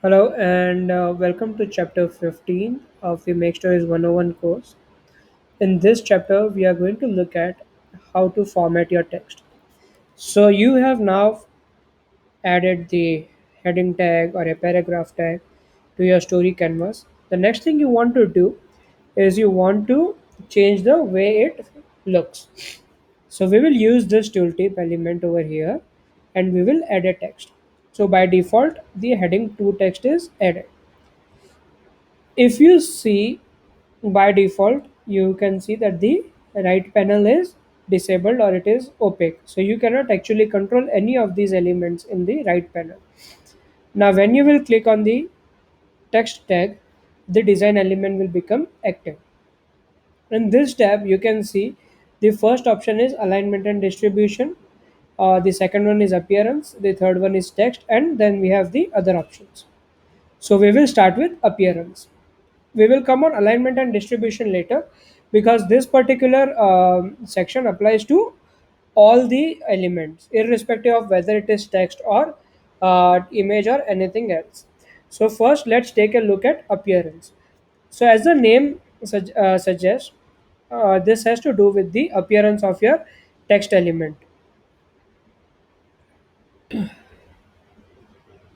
Hello and welcome to chapter 15 of the Make Stories 101 course. In this chapter, we are going to look at how to format your text. So, you have now added the heading tag or a paragraph tag to your story canvas. The next thing you want to do is you want to change the way it looks. So, we will use this tooltip element over here and we will add a text. So, by default, the heading to text is added. If you see by default, you can see that the right panel is disabled or it is opaque, so you cannot actually control any of these elements in the right panel. Now when you will click on the text tag, the design element will become active. In this tab you can see the first option is alignment and distribution, the second one is appearance, the third one is text, and then we have the other options. So we will start with appearance. We will come on alignment and distribution later, because this particular section applies to all the elements irrespective of whether it is text or image or anything else. So first let's take a look at appearance. So as the name suggests, this has to do with the appearance of your text element.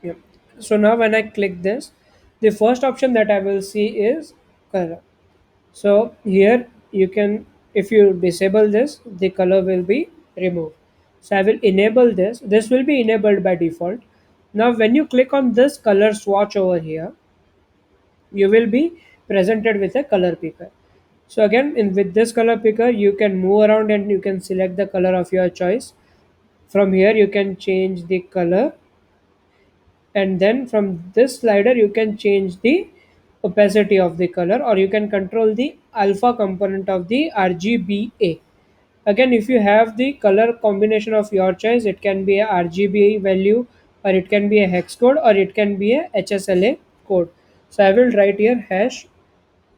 Yeah. So now when I click this, the first option that I will see is color. So here you can, if you disable this, the color will be removed. So I will enable this. This will be enabled by default. Now when you click on this color swatch over here, you will be presented with a color picker. So again, with this color picker, you can move around and you can select the color of your choice. From here, you can change the color, and then from this slider you can change the opacity of the color, or you can control the alpha component of the RGBA. Again, if you have the color combination of your choice, it can be a RGB value, or it can be a hex code, or it can be a HSLA code. So I will write here hash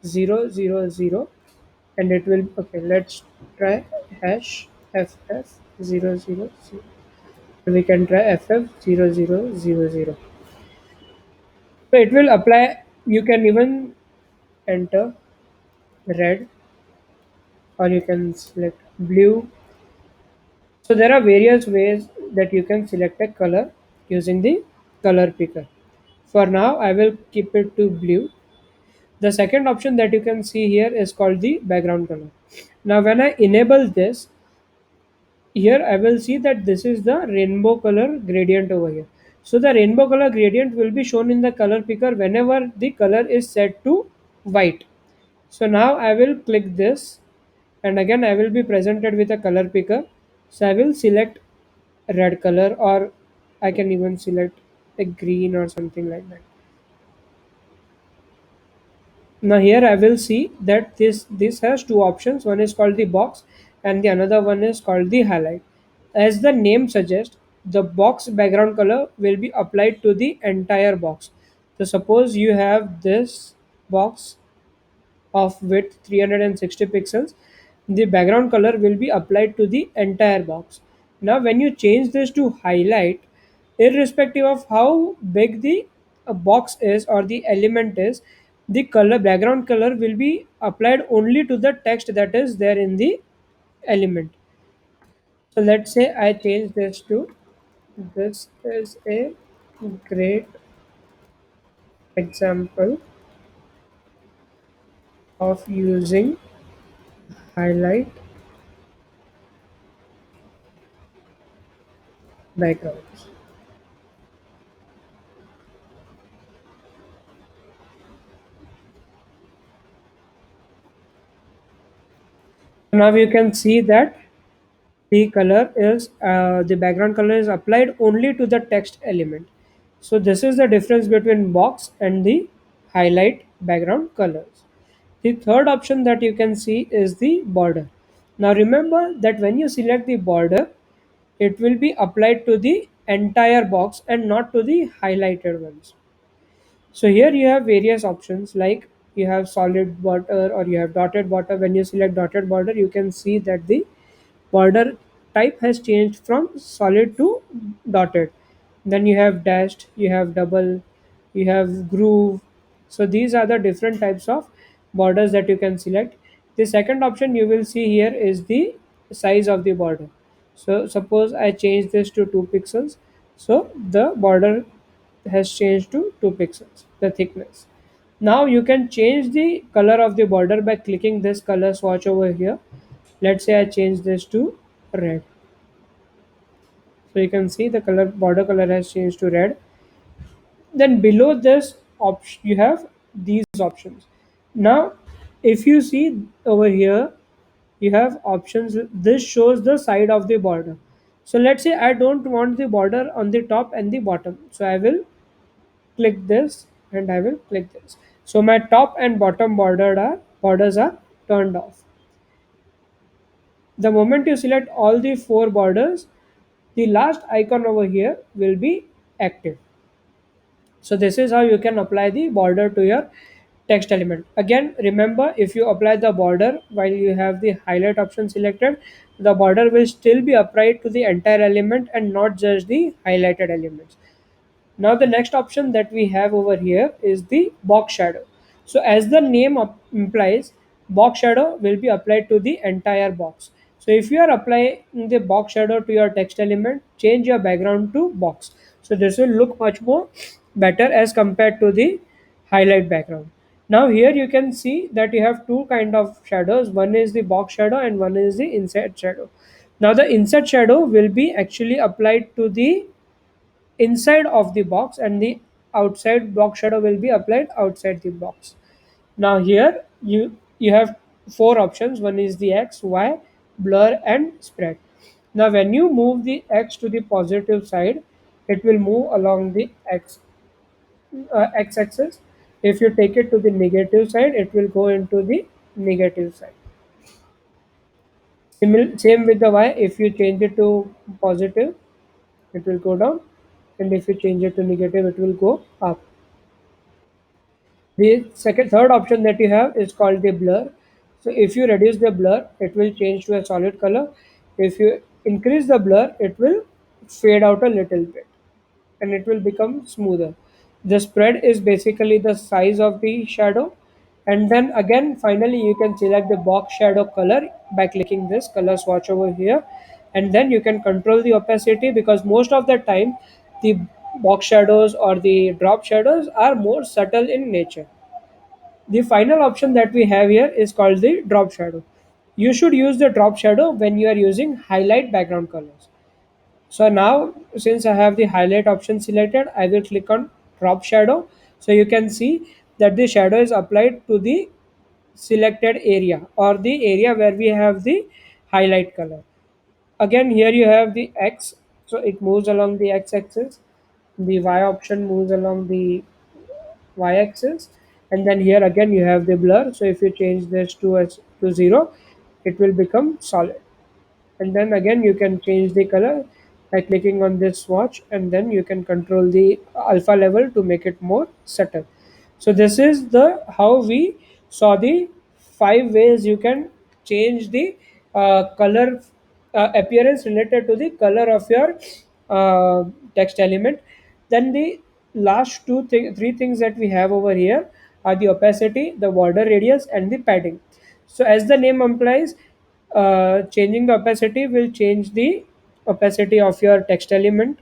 000, and it will, okay, let's try hash FF 000. We can try FF 0000. So it will apply. You can even enter red, or you can select blue. So there are various ways that you can select a color using the color picker. For now, I will keep it to blue. The second option that you can see here is called the background color. Now when I enable this, here I will see that this is the rainbow color gradient over here. So the rainbow color gradient will be shown in the color picker whenever the color is set to white. So now I will click this, and again I will be presented with a color picker. So I will select red color, or I can even select a green or something like that. Now here I will see that this has two options. One is called the box and the another one is called the highlight. As the name suggests, the box background color will be applied to the entire box. So suppose you have this box of width 360 pixels, the background color will be applied to the entire box. Now when you change this to highlight, irrespective of how big the box is or the element is, the color background color will be applied only to the text that is there in the element. So let's say I change this to, this is a great example of using highlight backgrounds. Now you can see that the background color is applied only to the text element. So this is the difference between box and the highlight background colors. The third option that you can see is the border. Now remember that when you select the border, it will be applied to the entire box and not to the highlighted ones. So here you have various options, like you have solid border or you have dotted border. When you select dotted border, you can see that the border type has changed from solid to dotted. Then you have dashed, you have double, you have groove. So these are the different types of borders that you can select. The second option you will see here is the size of the border. So suppose I change this to 2 pixels, so the border has changed to 2 pixels, the thickness. Now you can change the color of the border by clicking this color swatch over here. Let's say I change this to red. So you can see the color border color has changed to red. Then below this option you have these options. Now if you see over here, you have options. This shows the side of the border. So let's say I don't want the border on the top and the bottom, so I will click this and I will click this. So my top and bottom borders are turned off. The moment you select all the four borders, the last icon over here will be active. So this is how you can apply the border to your text element. Again, remember, if you apply the border while you have the highlight option selected, the border will still be applied to the entire element and not just the highlighted elements. Now the next option that we have over here is the box shadow. So as the name implies, box shadow will be applied to the entire box. So if you are applying the box shadow to your text element, change your background to box. So this will look much more better as compared to the highlight background. Now here you can see that you have two kind of shadows. One is the box shadow and one is the inside shadow. Now the inside shadow will be actually applied to the inside of the box, and the outside box shadow will be applied outside the box. Now here you have four options. One is the x, y, blur and spread. Now when you move the x to the positive side, it will move along the x axis. If you take it to the negative side, it will go into the negative side. Same with the y. If you change it to positive, it will go down, and if you change it to negative, it will go up. The third option that you have is called the blur. So if you reduce the blur, it will change to a solid color. If you increase the blur, it will fade out a little bit and it will become smoother. The spread is basically the size of the shadow. And then again, finally, you can select the box shadow color by clicking this color swatch over here. And then you can control the opacity, because most of the time, the box shadows or the drop shadows are more subtle in nature. The final option that we have here is called the drop shadow. You should use the drop shadow when you are using highlight background colors. So now, since I have the highlight option selected, I will click on drop shadow. So you can see that the shadow is applied to the selected area or the area where we have the highlight color. Again, here you have the X, so it moves along the X axis. The Y option moves along the y-axis, and then here again you have the blur. So if you change this to 0, it will become solid. And then again you can change the color by clicking on this swatch, and then you can control the alpha level to make it more subtle. So this is the how we saw the 5 ways you can change the color appearance related to the color of your text element. Then the last three things that we have over here are the opacity, the border radius and the padding. So as the name implies, changing the opacity will change the opacity of your text element.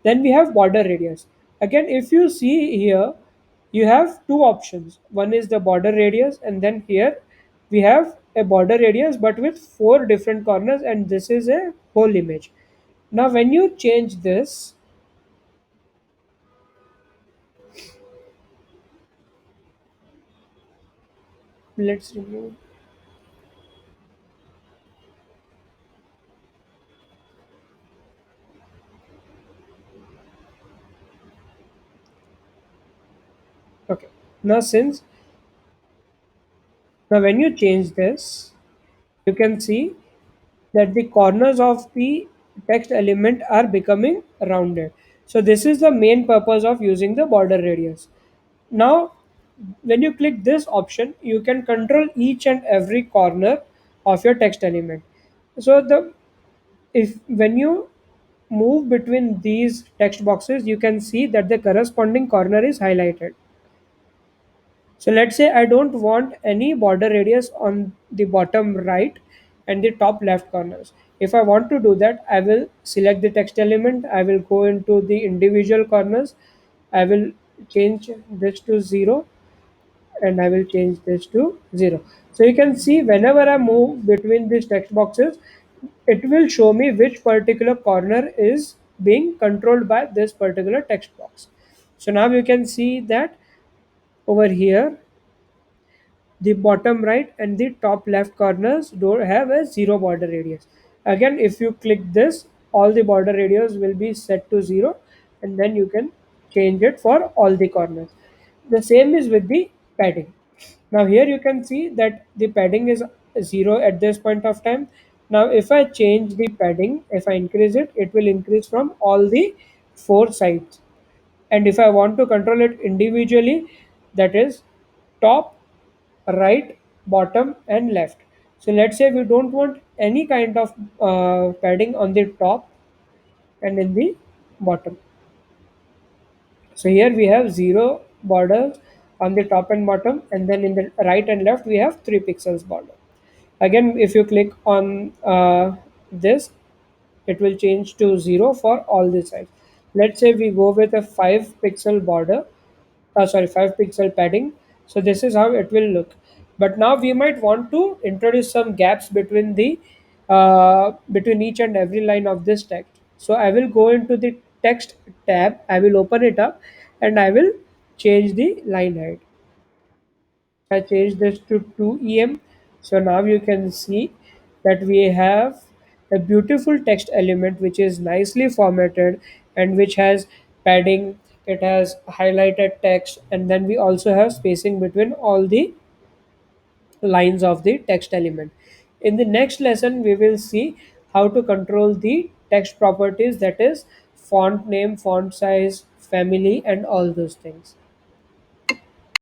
Then we have border radius. Again, if you see here, you have two options. One is the border radius, and then here we have a border radius but with four different corners, and this is a whole image. Now when you change this, let's remove. Okay, now since now when you change this, you can see that the corners of the text element are becoming rounded. So this is the main purpose of using the border radius. Now when you click this option, you can control each and every corner of your text element. So the if when you move between these text boxes, you can see that the corresponding corner is highlighted. So let's say I don't want any border radius on the bottom right and the top left corners. If I want to do that, I will select the text element, I will go into the individual corners, I will change this to 0, and I will change this to 0. So you can see whenever I move between these text boxes, it will show me which particular corner is being controlled by this particular text box. So now you can see that over here, the bottom right and the top left corners don't have a 0 border radius. Again, if you click this, all the border radius will be set to 0, and then you can change it for all the corners. The same is with the padding. Now here you can see that the padding is 0 at this point of time. Now if I change the padding, if I increase it, it will increase from all the four sides. And if I want to control it individually, that is top, right, bottom, and left. So let's say we don't want any kind of padding on the top and in the bottom. So here we have 0 borders on the top and bottom, and then in the right and left we have 3 pixels border. Again, if you click on this, it will change to 0 for all the sides. Let's say we go with a 5 pixel border, 5 pixel padding. So this is how it will look. But now we might want to introduce some gaps between the between each and every line of this text. So I will go into the text tab, I will open it up, and I will change the line height. I changed this to 2 em. So now you can see that we have a beautiful text element which is nicely formatted and which has padding, it has highlighted text, and then we also have spacing between all the lines of the text element. In the next lesson, we will see how to control the text properties, that is font name, font size, family, and all those things.